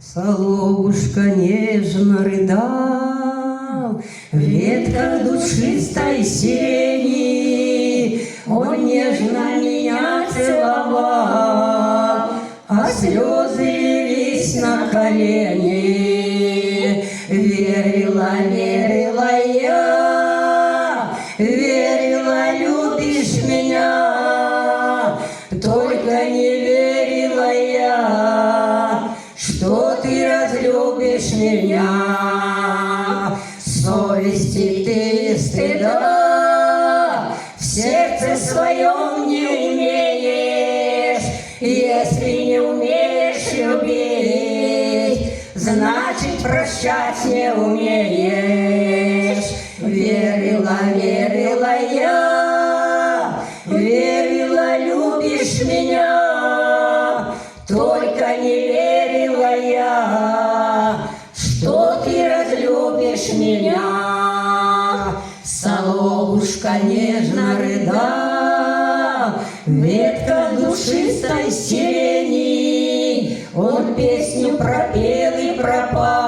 Соловушка нежно рыдал в ветках душистой сирени. Он нежно меня целовал, а слезы лились на колени. Верила, верила я, верила, любишь меня, только не верила я, что ты разлюбишь меня. Совести ты стыда в сердце своем не имеешь. Если не умеешь любить, значит прощать не умеешь. Верила, верила я, верила, любишь меня, только не верила я, что ты разлюбишь меня. Соловушка нежно рыдал в ветках душистой сирени. Он песню пропел и пропал.